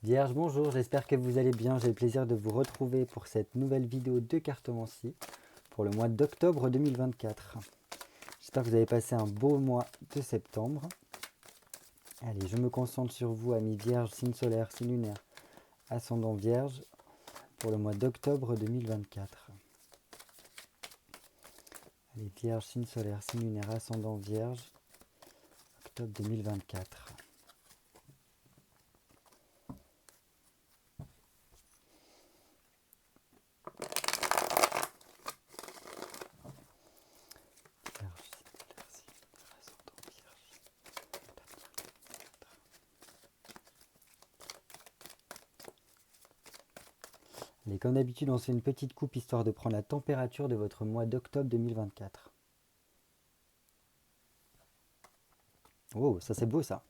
Vierge, bonjour, j'espère que vous allez bien. J'ai le plaisir de vous retrouver pour cette nouvelle vidéo de cartomancie pour le mois d'octobre 2024. J'espère que vous avez passé un beau mois de septembre. Allez, je me concentre sur vous, amis Vierge, signe solaire, signe lunaire, ascendant Vierge, pour le mois d'octobre 2024. Allez, Vierge, signe solaire, signe lunaire, ascendant Vierge, octobre 2024. Allez, comme d'habitude, on se fait une petite coupe histoire de prendre la température de votre mois d'octobre 2024. Oh, ça c'est beau ça.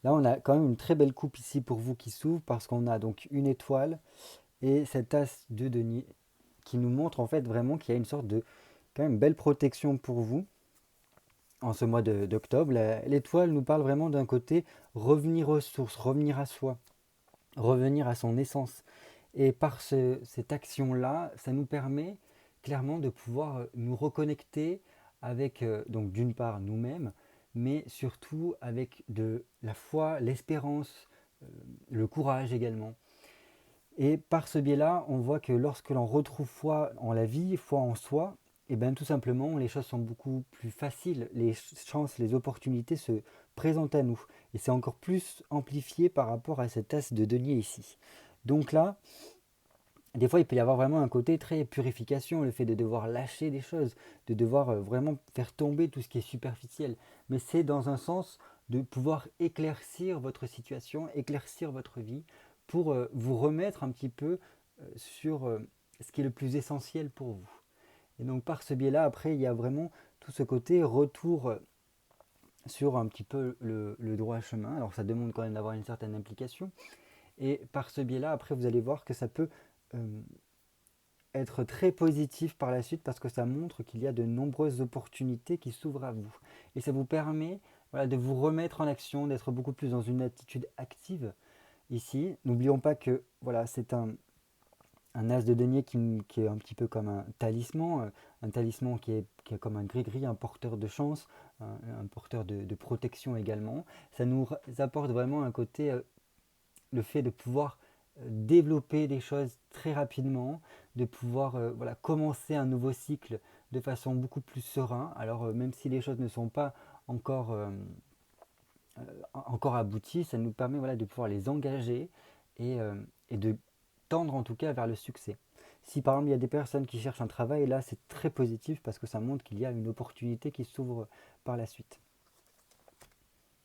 Là, on a quand même une très belle coupe ici pour vous qui s'ouvre parce qu'on a donc une étoile et cette as de denier qui nous montre en fait vraiment qu'il y a une sorte de quand même belle protection pour vous en ce mois d'octobre. L'étoile nous parle vraiment d'un côté revenir aux sources, revenir à soi, revenir à son essence. Et par cette action-là, ça nous permet clairement de pouvoir nous reconnecter avec, donc d'une part nous-mêmes, mais surtout avec de la foi, l'espérance, le courage également. Et par ce biais-là, on voit que lorsque l'on retrouve foi en la vie, foi en soi, et bien tout simplement, les choses sont beaucoup plus faciles, les chances, les opportunités se présentent à nous. Et c'est encore plus amplifié par rapport à cette as de denier ici. Donc là, des fois, il peut y avoir vraiment un côté très purification, le fait de devoir lâcher des choses, de devoir vraiment faire tomber tout ce qui est superficiel. Mais c'est dans un sens de pouvoir éclaircir votre situation, éclaircir votre vie, pour vous remettre un petit peu sur ce qui est le plus essentiel pour vous. Et donc par ce biais-là, après, il y a vraiment tout ce côté retour sur un petit peu le droit chemin. Alors ça demande quand même d'avoir une certaine implication. Et par ce biais-là, après, vous allez voir que ça peut être très positif par la suite parce que ça montre qu'il y a de nombreuses opportunités qui s'ouvrent à vous. Et ça vous permet voilà, de vous remettre en action, d'être beaucoup plus dans une attitude active ici. N'oublions pas que voilà, c'est un as de denier qui est un petit peu comme un talisman qui est comme un gris-gris, un porteur de chance, un porteur de protection également. Ça nous apporte vraiment un côté, le fait de pouvoir développer des choses très rapidement, de pouvoir voilà, commencer un nouveau cycle de façon beaucoup plus serein. Alors même si les choses ne sont pas encore, encore abouties, ça nous permet voilà, de pouvoir les engager et de tendre en tout cas vers le succès. Si par exemple il y a des personnes qui cherchent un travail, là c'est très positif parce que ça montre qu'il y a une opportunité qui s'ouvre par la suite.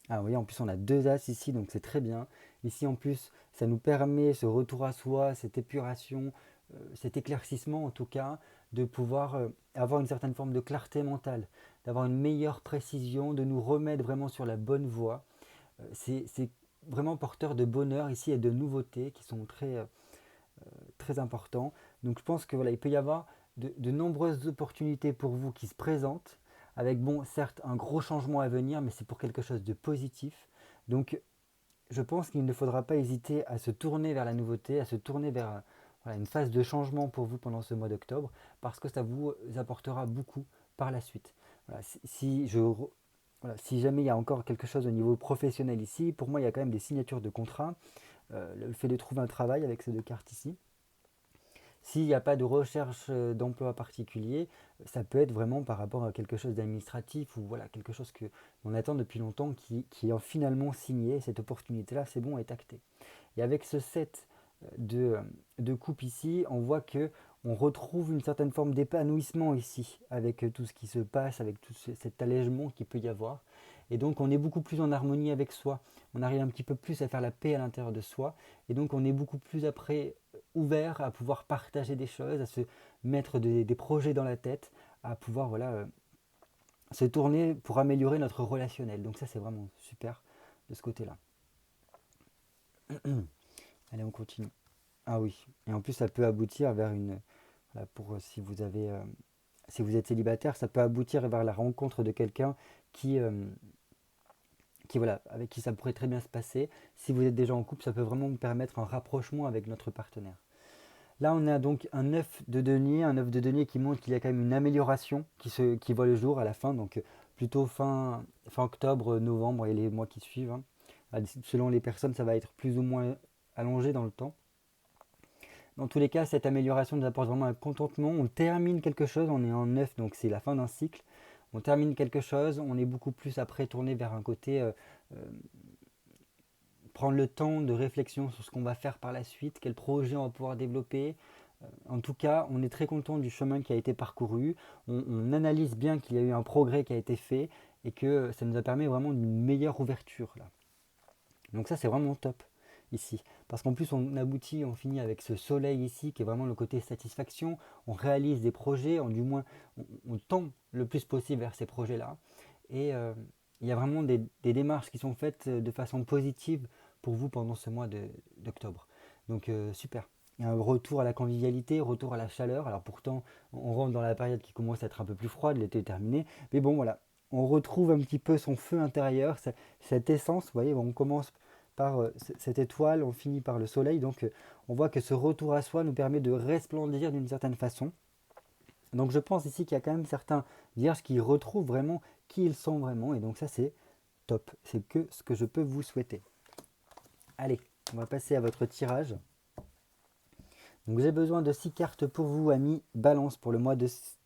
Ah oui, en plus on a deux as ici, donc c'est très bien. Ici en plus, ça nous permet ce retour à soi, cette épuration, cet éclaircissement en tout cas, de pouvoir avoir une certaine forme de clarté mentale, d'avoir une meilleure précision, de nous remettre vraiment sur la bonne voie. C'est vraiment porteur de bonheur ici et de nouveautés qui sont très importants. Donc je pense que voilà, il peut y avoir de nombreuses opportunités pour vous qui se présentent, avec bon, certes, un gros changement à venir, mais c'est pour quelque chose de positif. Donc je pense qu'il ne faudra pas hésiter à se tourner vers la nouveauté, à se tourner vers voilà, une phase de changement pour vous pendant ce mois d'octobre, parce que ça vous apportera beaucoup par la suite. Voilà, voilà, si jamais il y a encore quelque chose au niveau professionnel ici, pour moi il y a quand même des signatures de contrat, le fait de trouver un travail avec ces deux cartes ici. S'il n'y a pas de recherche d'emploi particulier, ça peut être vraiment par rapport à quelque chose d'administratif ou voilà, quelque chose qu'on attend depuis longtemps qui est finalement signé. Cette opportunité-là, c'est bon, est acté. Et avec ce set de coupe ici, on voit que on retrouve une certaine forme d'épanouissement ici, avec tout ce qui se passe, avec tout cet allègement qu'il peut y avoir. Et donc on est beaucoup plus en harmonie avec soi. On arrive un petit peu plus à faire la paix à l'intérieur de soi. Et donc on est beaucoup plus après ouvert à pouvoir partager des choses, à se mettre des projets dans la tête, à pouvoir voilà, se tourner pour améliorer notre relationnel. Donc ça c'est vraiment super de ce côté-là. Allez, on continue. Ah oui, et en plus ça peut aboutir vers une... Voilà, pour si vous avez... si vous êtes célibataire, ça peut aboutir vers la rencontre de quelqu'un qui, voilà, avec qui ça pourrait très bien se passer. Si vous êtes déjà en couple, ça peut vraiment vous permettre un rapprochement avec notre partenaire. Là, on a donc un œuf de denier qui montre qu'il y a quand même une amélioration qui voit le jour à la fin, donc plutôt fin octobre, novembre et les mois qui suivent, hein. Selon les personnes, ça va être plus ou moins allongé dans le temps. Dans tous les cas, cette amélioration nous apporte vraiment un contentement. On termine quelque chose, on est en neuf, donc c'est la fin d'un cycle. On termine quelque chose, on est beaucoup plus après tourné vers un côté euh, prendre le temps de réflexion sur ce qu'on va faire par la suite, quel projet on va pouvoir développer. En tout cas, on est très content du chemin qui a été parcouru. On analyse bien qu'il y a eu un progrès qui a été fait et que ça nous a permis vraiment d'une meilleure ouverture là. Donc ça, c'est vraiment top ici. Parce qu'en plus, on aboutit, on finit avec ce soleil ici qui est vraiment le côté satisfaction. On réalise des projets, du moins, on tend le plus possible vers ces projets-là. Et il y a vraiment des démarches qui sont faites de façon positive pour vous pendant ce mois d'octobre. Donc super. Il y a un retour à la convivialité, retour à la chaleur. Alors pourtant, on rentre dans la période qui commence à être un peu plus froide, l'été est terminé. Mais bon, voilà, on retrouve un petit peu son feu intérieur, cette essence. Vous voyez, on commence par cette étoile, on finit par le soleil. Donc on voit que ce retour à soi nous permet de resplendir d'une certaine façon. Donc je pense ici qu'il y a quand même certains vierges qui retrouvent vraiment qui ils sont vraiment. Et donc ça c'est top. C'est que ce que je peux vous souhaiter. Allez, on va passer à votre tirage. Donc j'ai besoin de 6 cartes pour vous, amis Balance, pour le mois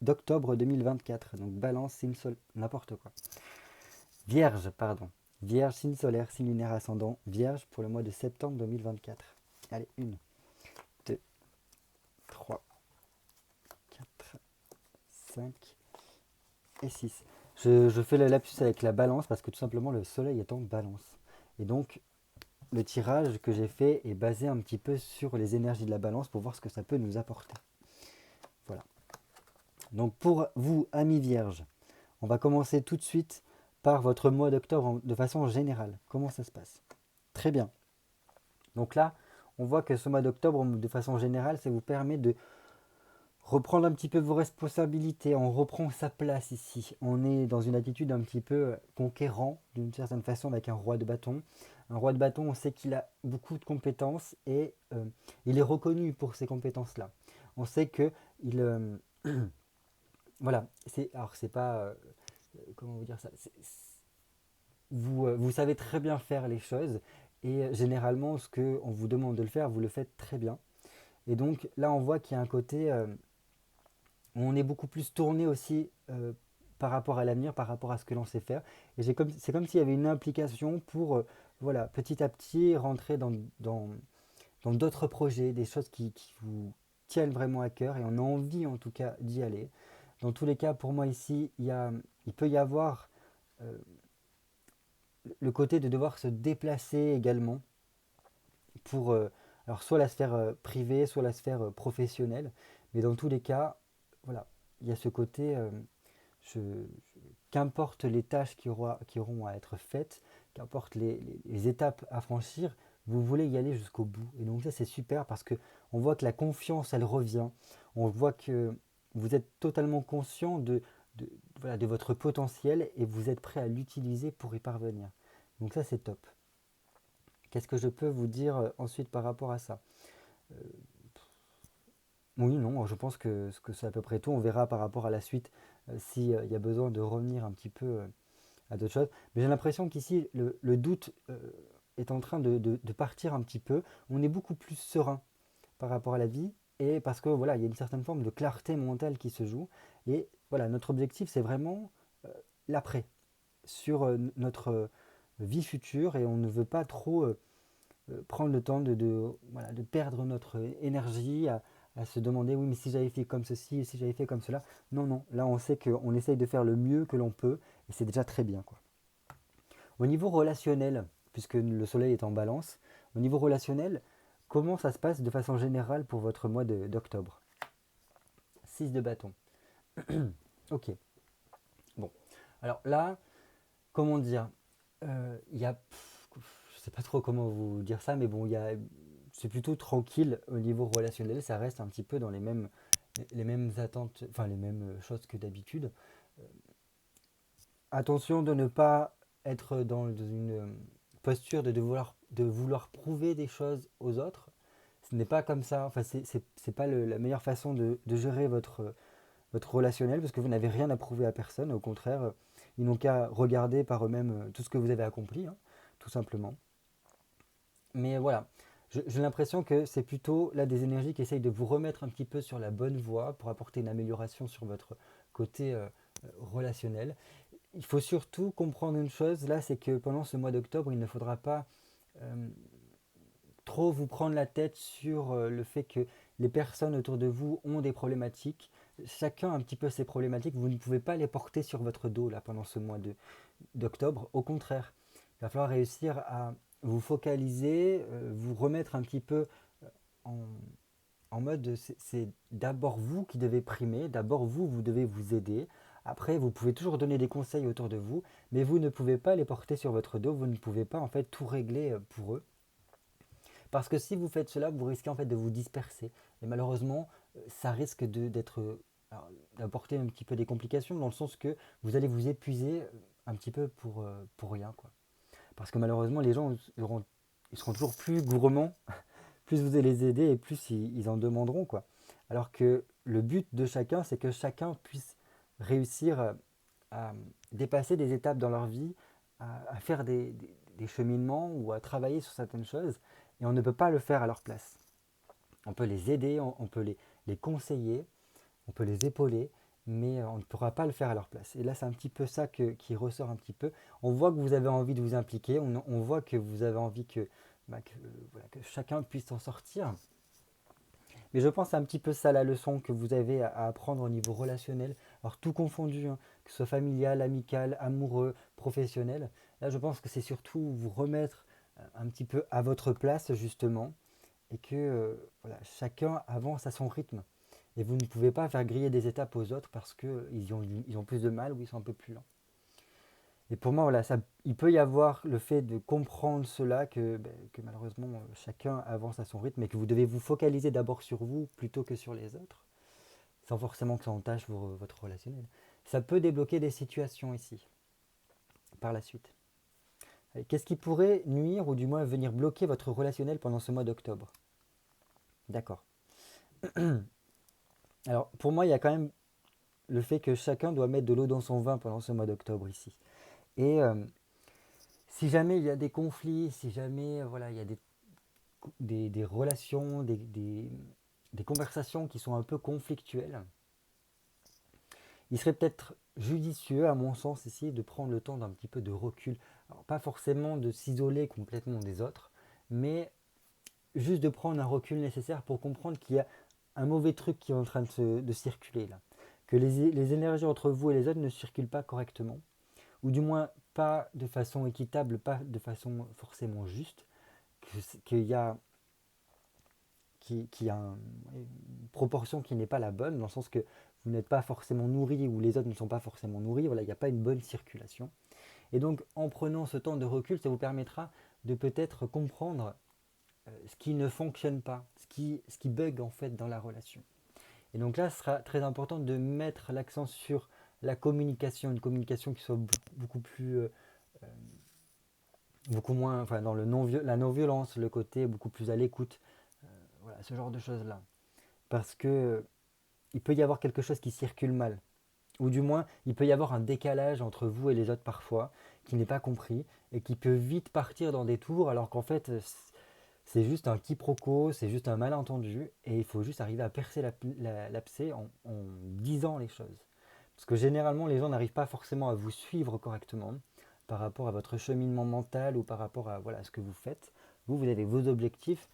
d'octobre 2024. Donc Balance, signe solaire, n'importe quoi. Vierge, pardon. Vierge, signe solaire, signe lunaire ascendant. Vierge pour le mois de septembre 2024. Allez, 1, 2, 3, 4, 5 et 6. Je fais le lapsus avec la balance parce que tout simplement le soleil est en balance. Et donc le tirage que j'ai fait est basé un petit peu sur les énergies de la balance pour voir ce que ça peut nous apporter. Voilà. Donc pour vous, amis vierges, on va commencer tout de suite par votre mois d'octobre de façon générale. Comment ça se passe? Très bien. Donc là, on voit que ce mois d'octobre, de façon générale, ça vous permet de reprendre un petit peu vos responsabilités. On reprend sa place ici. On est dans une attitude un petit peu conquérant, d'une certaine façon, avec un roi de bâton. Un roi de bâton, on sait qu'il a beaucoup de compétences et il est reconnu pour ces compétences-là. On sait que il, voilà, alors c'est pas, comment vous dire ça, vous savez très bien faire les choses et généralement ce qu'on vous demande de le faire, vous le faites très bien. Et donc là, on voit qu'il y a un côté où on est beaucoup plus tourné aussi par rapport à l'avenir, par rapport à ce que l'on sait faire. Et c'est comme s'il y avait une implication pour, voilà, petit à petit rentrer dans d'autres projets, des choses qui vous tiennent vraiment à cœur et on a envie en tout cas d'y aller. Dans tous les cas, pour moi ici, il peut y avoir euh, le côté de devoir se déplacer également pour alors soit la sphère privée, soit la sphère professionnelle. Mais dans tous les cas, voilà, il y a ce côté, je- qu'importe les tâches qui auront à être faites, qu'importe les étapes à franchir, vous voulez y aller jusqu'au bout. Et donc ça c'est super parce que on voit que la confiance elle revient. On voit que vous êtes totalement conscient de, voilà, de votre potentiel et vous êtes prêt à l'utiliser pour y parvenir. Donc ça c'est top. Qu'est-ce que je peux vous dire ensuite par rapport à ça? Euh, Oui, non, je pense que c'est à peu près tout. On verra par rapport à la suite s'il y a besoin de revenir un petit peu à d'autres choses. Mais j'ai l'impression qu'ici, le doute est en train de partir un petit peu. On est beaucoup plus serein par rapport à la vie et parce que voilà, il y a une certaine forme de clarté mentale qui se joue. Et voilà, notre objectif, c'est vraiment l'après, sur notre vie future et on ne veut pas trop prendre le temps voilà, de perdre notre énergie à se demander oui mais si j'avais fait comme ceci, si j'avais fait comme cela. Non, non, là on sait qu'on essaye de faire le mieux que l'on peut et c'est déjà très bien, quoi. Au niveau relationnel, puisque le soleil est en balance, au niveau relationnel, comment ça se passe de façon générale pour votre mois d'octobre? 6 de bâton. Ok, bon. Alors là, comment dire, il y a, je sais pas trop comment vous dire ça, mais bon, c'est plutôt tranquille au niveau relationnel. Ça reste un petit peu dans les mêmes attentes, enfin les mêmes choses que d'habitude. Attention de ne pas être dans une posture de vouloir prouver des choses aux autres. Ce n'est pas comme ça, enfin c'est pas la meilleure façon de gérer votre relationnel parce que vous n'avez rien à prouver à personne. Au contraire, ils n'ont qu'à regarder par eux-mêmes tout ce que vous avez accompli, hein, tout simplement. Mais voilà, j'ai l'impression que c'est plutôt là des énergies qui essayent de vous remettre un petit peu sur la bonne voie pour apporter une amélioration sur votre côté relationnel. Il faut surtout comprendre une chose, là, c'est que pendant ce mois d'octobre, il ne faudra pas euh, trop vous prendre la tête sur le fait que les personnes autour de vous ont des problématiques. Chacun a un petit peu ses problématiques. Vous ne pouvez pas les porter sur votre dos là pendant ce mois d'octobre. Au contraire, il va falloir réussir à vous focaliser, vous remettre un petit peu en, en mode c'est d'abord vous qui devez primer, d'abord vous, vous devez vous aider. Après, vous pouvez toujours donner des conseils autour de vous, mais vous ne pouvez pas les porter sur votre dos, vous ne pouvez pas en fait tout régler pour eux. Parce que si vous faites cela, vous risquez en fait de vous disperser. Et malheureusement, ça risque d'apporter un petit peu des complications dans le sens que vous allez vous épuiser un petit peu pour rien, quoi. Parce que malheureusement, les gens ils seront toujours plus gourmands, plus vous allez les aider et plus ils en demanderont, quoi. Alors que le but de chacun, c'est que chacun puisse réussir à dépasser des étapes dans leur vie, à faire des cheminements ou à travailler sur certaines choses. Et on ne peut pas le faire à leur place. On peut les aider, on peut les conseiller, on peut les épauler, mais on ne pourra pas le faire à leur place. Et là, c'est un petit peu ça qui ressort un petit peu. On voit que vous avez envie de vous impliquer, on voit que vous avez envie voilà, que chacun puisse s'en sortir. Mais je pense que c'est un petit peu ça la leçon que vous avez à apprendre au niveau relationnel. Alors tout confondu, hein, que ce soit familial, amical, amoureux, professionnel. Là, je pense que c'est surtout vous remettre un petit peu à votre place, justement, et que voilà, chacun avance à son rythme. Et vous ne pouvez pas faire griller des étapes aux autres parce qu'ils ont plus de mal ou ils sont un peu plus lents. Et pour moi, voilà, il peut y avoir le fait de comprendre cela, que malheureusement chacun avance à son rythme et que vous devez vous focaliser d'abord sur vous plutôt que sur les autres, sans forcément que ça entache votre relationnel. Ça peut débloquer des situations ici, par la suite. Qu'est-ce qui pourrait nuire ou du moins venir bloquer votre relationnel pendant ce mois d'octobre? D'accord. Alors pour moi, il y a quand même le fait que chacun doit mettre de l'eau dans son vin pendant ce mois d'octobre ici. Et si jamais il y a des conflits, si jamais voilà, il y a des relations, des conversations qui sont un peu conflictuelles, il serait peut-être judicieux, à mon sens ici, de prendre le temps d'un petit peu de recul. Alors, pas forcément de s'isoler complètement des autres, mais juste de prendre un recul nécessaire pour comprendre qu'il y a un mauvais truc qui est en train de circuler là. Que les énergies entre vous et les autres ne circulent pas correctement, ou du moins pas de façon équitable, pas de façon forcément juste, qu'il y a qui a une proportion qui n'est pas la bonne, dans le sens que vous n'êtes pas forcément nourri ou les autres ne sont pas forcément nourris, voilà, il n'y a pas une bonne circulation. Et donc en prenant ce temps de recul, ça vous permettra de peut-être comprendre ce qui ne fonctionne pas, ce qui bug en fait dans la relation. Et donc là, ce sera très important de mettre l'accent sur la communication, une communication qui soit beaucoup plus, beaucoup moins, enfin dans la non-violence, le côté beaucoup plus à l'écoute, voilà, ce genre de choses-là. Parce que il peut y avoir quelque chose qui circule mal. Ou du moins, il peut y avoir un décalage entre vous et les autres parfois, qui n'est pas compris, et qui peut vite partir dans des tours, alors qu'en fait, c'est juste un quiproquo, c'est juste un malentendu, et il faut juste arriver à percer l'abcès en disant les choses. Parce que généralement, les gens n'arrivent pas forcément à vous suivre correctement par rapport à votre cheminement mental ou par rapport à voilà, ce que vous faites. Vous avez vos objectifs,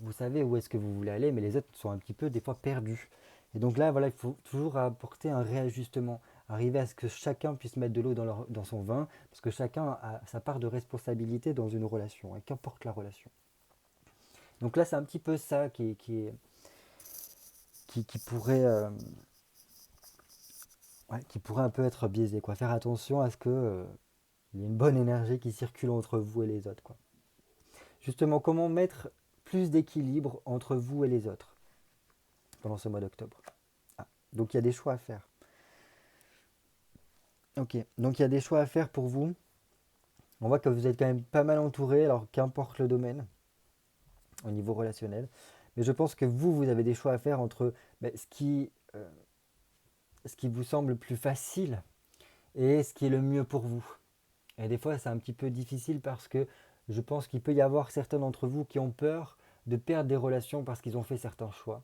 vous savez où est-ce que vous voulez aller, mais les autres sont un petit peu des fois perdus. Et donc là, voilà, il faut toujours apporter un réajustement, arriver à ce que chacun puisse mettre de l'eau dans son vin, parce que chacun a sa part de responsabilité dans une relation, et qu'importe la relation. Donc là, c'est un petit peu ça qui pourrait, ouais, qui pourrait un peu être biaisé, quoi. Faire attention à ce que il y ait une bonne énergie qui circule entre vous et les autres, quoi. Justement, comment mettre plus d'équilibre entre vous et les autres pendant ce mois d'octobre? Ah, donc il y a des choix à faire. Ok, donc il y a des choix à faire pour vous. On voit que vous êtes quand même pas mal entouré, alors qu'importe le domaine au niveau relationnel. Mais je pense que vous avez des choix à faire entre ce qui vous semble le plus facile et ce qui est le mieux pour vous. Et des fois, c'est un petit peu difficile parce que je pense qu'il peut y avoir certains d'entre vous qui ont peur de perdre des relations parce qu'ils ont fait certains choix.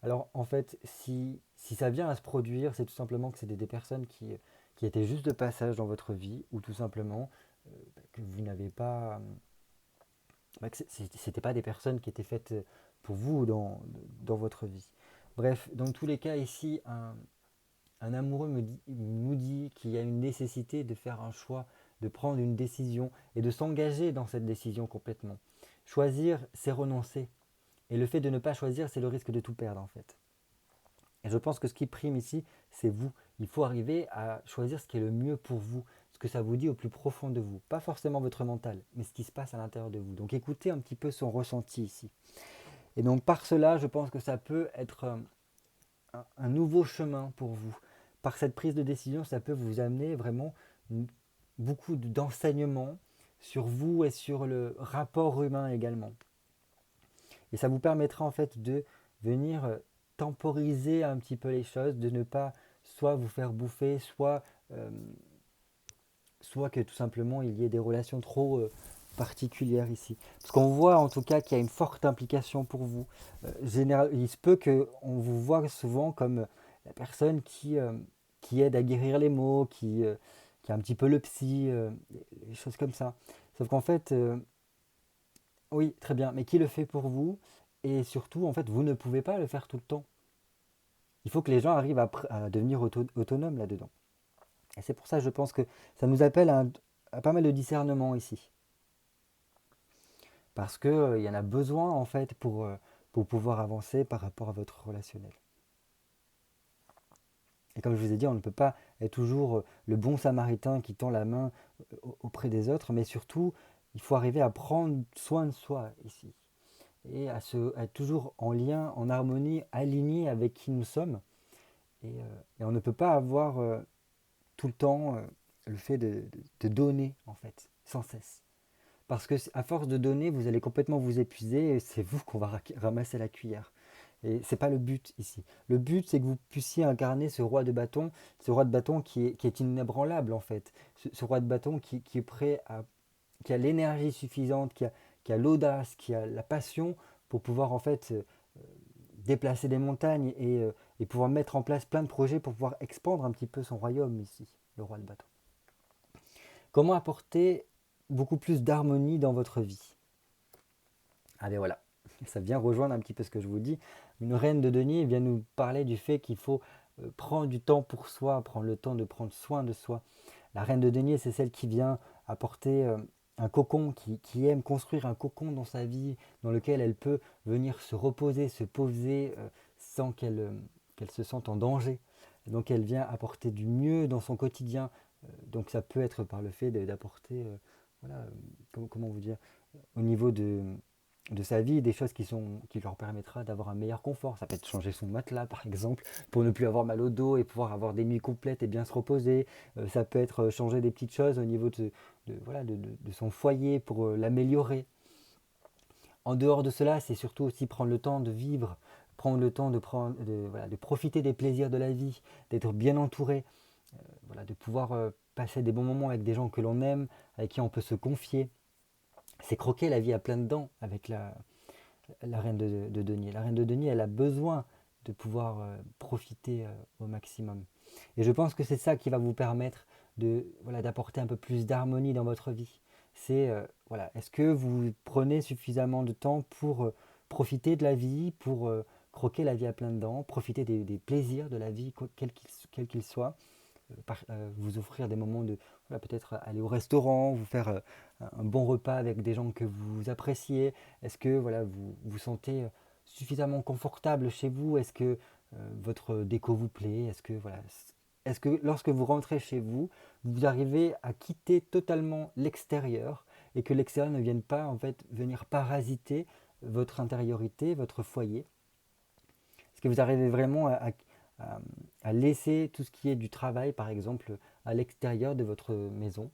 Alors en fait, si ça vient à se produire, c'est tout simplement que c'est des personnes qui étaient juste de passage dans votre vie ou tout simplement que vous n'avez pas, que c'était pas des personnes qui étaient faites pour vous dans votre vie. Bref, dans tous les cas ici, un amoureux nous dit qu'il y a une nécessité de faire un choix, de prendre une décision et de s'engager dans cette décision complètement. Choisir, c'est renoncer. Et le fait de ne pas choisir, c'est le risque de tout perdre en fait. Et je pense que ce qui prime ici, c'est vous. Il faut arriver à choisir ce qui est le mieux pour vous, ce que ça vous dit au plus profond de vous. Pas forcément votre mental, mais ce qui se passe à l'intérieur de vous. Donc écoutez un petit peu son ressenti ici. Et donc par cela, je pense que ça peut être un nouveau chemin pour vous. Par cette prise de décision, ça peut vous amener vraiment beaucoup d'enseignements sur vous et sur le rapport humain également. Et ça vous permettra en fait de venir temporiser un petit peu les choses, de ne pas soit vous faire bouffer, euh, soit que tout simplement il y ait des relations trop particulières ici. Parce qu'on voit en tout cas qu'il y a une forte implication pour vous. Il se peut qu'on vous voit souvent comme la personne qui aide à guérir les maux, qui a un petit peu le psy, des choses comme ça. Sauf qu'en fait, oui, très bien, mais qui le fait pour vous? Et surtout, en fait, vous ne pouvez pas le faire tout le temps. Il faut que les gens arrivent à devenir autonomes là-dedans. Et c'est pour ça, je pense que ça nous appelle à pas mal de discernement ici. Parce qu'il y en a besoin, en fait, pour pouvoir avancer par rapport à votre relationnel. Et comme je vous ai dit, on ne peut pas être toujours le bon samaritain qui tend la main auprès des autres, mais surtout, il faut arriver à prendre soin de soi ici. Et à être toujours en lien, en harmonie, aligné avec qui nous sommes. Et on ne peut pas avoir tout le temps le fait de donner, en fait, sans cesse. Parce que à force de donner, vous allez complètement vous épuiser et c'est vous qu'on va ramasser la cuillère. Et c'est pas le but ici. Le but, c'est que vous puissiez incarner ce roi de bâton qui est inébranlable en fait. Ce roi de bâton qui est prêt qui a l'énergie suffisante, qui a l'audace, qui a la passion pour pouvoir en fait déplacer des montagnes et pouvoir mettre en place plein de projets pour pouvoir expandre un petit peu son royaume ici, le roi de bâton. Comment apporter beaucoup plus d'harmonie dans votre vie? Allez, voilà, ça vient rejoindre un petit peu ce que je vous dis. Une reine de denier vient nous parler du fait qu'il faut prendre du temps pour soi, prendre le temps de prendre soin de soi. La reine de denier, c'est celle qui vient apporter un cocon, qui aime construire un cocon dans sa vie, dans lequel elle peut venir se reposer, se poser sans qu'elle se sente en danger. Et donc elle vient apporter du mieux dans son quotidien. Donc ça peut être par le fait d'apporter, voilà, comment vous dire, au niveau de sa vie, des choses qui leur permettra d'avoir un meilleur confort. Ça peut être changer son matelas par exemple, pour ne plus avoir mal au dos et pouvoir avoir des nuits complètes et bien se reposer. Ça peut être changer des petites choses au niveau voilà, de son foyer pour l'améliorer. En dehors de cela, c'est surtout aussi prendre le temps de vivre, prendre le temps voilà, de profiter des plaisirs de la vie, d'être bien entouré, voilà, de pouvoir passer des bons moments avec des gens que l'on aime, avec qui on peut se confier. C'est croquer la vie à pleines dents avec la reine de denier. La reine de denier, elle a besoin de pouvoir profiter au maximum. Et je pense que c'est ça qui va vous permettre voilà, d'apporter un peu plus d'harmonie dans votre vie. C'est, voilà, est-ce que vous prenez suffisamment de temps pour profiter de la vie, pour croquer la vie à pleines dents, profiter des plaisirs de la vie, quels qu'ils soient, vous offrir des moments de voilà, peut-être aller au restaurant, vous faire un bon repas avec des gens que vous appréciez. Est-ce que voilà, vous vous sentez suffisamment confortable chez vous? Est-ce que votre déco vous plaît? Est-ce que lorsque vous rentrez chez vous, vous arrivez à quitter totalement l'extérieur et que l'extérieur ne vienne pas en fait venir parasiter votre intériorité, votre foyer? Est-ce que vous arrivez vraiment à laisser tout ce qui est du travail, par exemple, à l'extérieur de votre maison,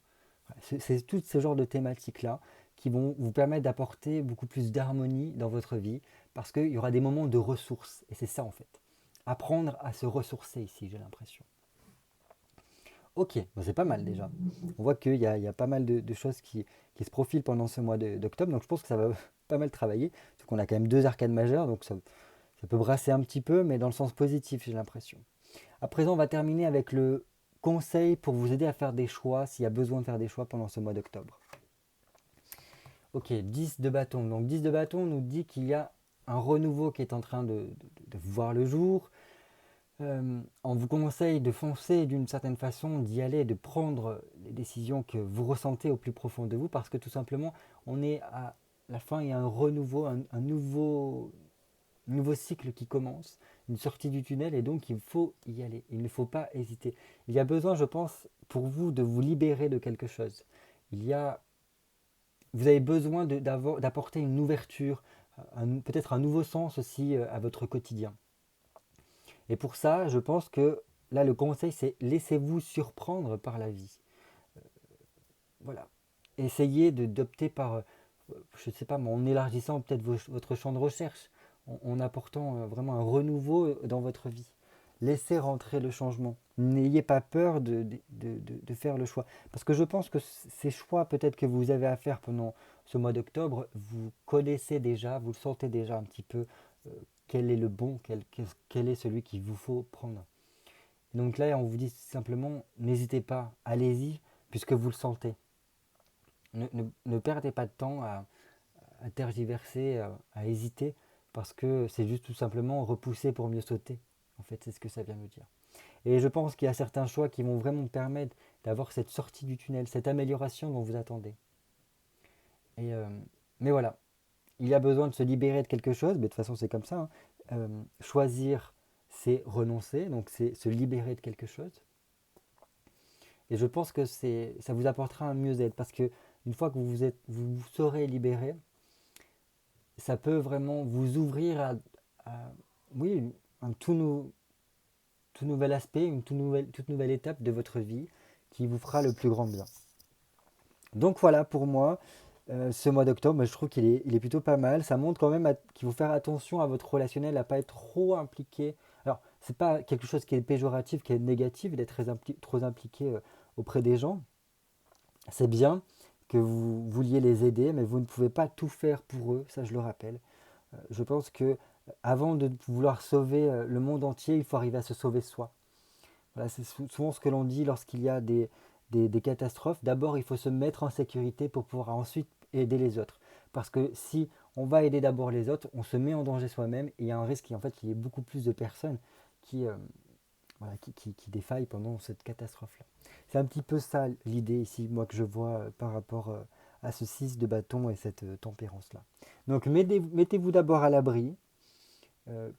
C'est tout ce genre de thématiques-là qui vont vous permettre d'apporter beaucoup plus d'harmonie dans votre vie parce qu'il y aura des moments de ressources. Et c'est ça en fait. Apprendre à se ressourcer ici, j'ai l'impression. Ok, bon, c'est pas mal déjà. On voit qu'il y a pas mal de choses qui se profilent pendant ce mois d'octobre, donc je pense que ça va pas mal travailler. Parce qu'on a quand même deux arcades majeures, donc ça peut brasser un petit peu, mais dans le sens positif, j'ai l'impression. À présent, on va terminer avec le conseil pour vous aider à faire des choix, s'il y a besoin de faire des choix pendant ce mois d'octobre. Ok, 10 de bâton. Donc 10 de bâton nous dit qu'il y a un renouveau qui est en train de voir le jour. On vous conseille de foncer d'une certaine façon, d'y aller, de prendre les décisions que vous ressentez au plus profond de vous, parce que tout simplement, on est à la fin, il y a un renouveau, un nouveau cycle qui commence, une sortie du tunnel, et donc il faut y aller. Il ne faut pas hésiter. Il y a besoin, je pense, pour vous de vous libérer de quelque chose. Il y a, vous avez besoin d'apporter une ouverture, peut-être un nouveau sens aussi à votre quotidien. Et pour ça, je pense que là, le conseil, c'est laissez-vous surprendre par la vie. Voilà. Essayez d'opter par, je ne sais pas, en élargissant peut-être votre champ de recherche, en apportant vraiment un renouveau dans votre vie. Laissez rentrer le changement. N'ayez pas peur de faire le choix. Parce que je pense que ces choix peut-être que vous avez à faire pendant ce mois d'octobre, vous connaissez déjà, vous le sentez déjà un petit peu, euh, quel est le bon, quel est celui qu'il vous faut prendre. Donc là, on vous dit simplement, n'hésitez pas, allez-y, puisque vous le sentez. Ne perdez pas de temps à tergiverser, à hésiter, parce que c'est juste tout simplement repousser pour mieux sauter. En fait, c'est ce que ça vient me dire. Et je pense qu'il y a certains choix qui vont vraiment permettre d'avoir cette sortie du tunnel, cette amélioration dont vous attendez. Et, mais voilà, il y a besoin de se libérer de quelque chose, mais de toute façon c'est comme ça, hein. Choisir, c'est renoncer, donc c'est se libérer de quelque chose. Et je pense que ça vous apportera un mieux-être, parce que une fois que vous serez libéré, ça peut vraiment vous ouvrir oui, un tout nouvel aspect, une toute nouvelle étape de votre vie qui vous fera le plus grand bien. Donc voilà pour moi, ce mois d'octobre, je trouve qu'il est plutôt pas mal. Ça montre quand même qu'il faut faire attention à votre relationnel, à ne pas être trop impliqué. Alors, c'est pas quelque chose qui est péjoratif, qui est négatif, d'être trop impliqué auprès des gens. C'est bien que vous vouliez les aider, mais vous ne pouvez pas tout faire pour eux, ça je le rappelle. Je pense que avant de vouloir sauver le monde entier, il faut arriver à se sauver soi. Voilà, c'est souvent ce que l'on dit lorsqu'il y a des catastrophes. D'abord, il faut se mettre en sécurité pour pouvoir ensuite aider les autres. Parce que si on va aider d'abord les autres, on se met en danger soi-même et il y a un risque en fait, qu'il y ait beaucoup plus de personnes qui, voilà, qui défaillent pendant cette catastrophe-là. C'est un petit peu ça l'idée ici, moi, que je vois par rapport à ce 6 de bâton et cette tempérance-là. Donc mettez-vous d'abord à l'abri,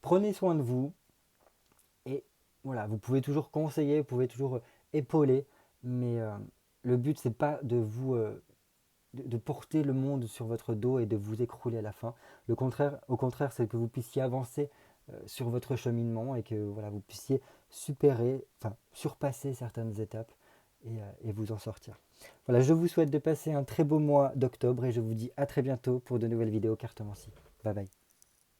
prenez soin de vous, et voilà, vous pouvez toujours conseiller, vous pouvez toujours épauler, mais le but, c'est pas de vous de porter le monde sur votre dos et de vous écrouler à la fin. Au contraire, c'est que vous puissiez avancer sur votre cheminement et que voilà, vous puissiez surpasser certaines étapes et vous en sortir. Voilà, je vous souhaite de passer un très beau mois d'octobre et je vous dis à très bientôt pour de nouvelles vidéos cartomancie. Bye bye.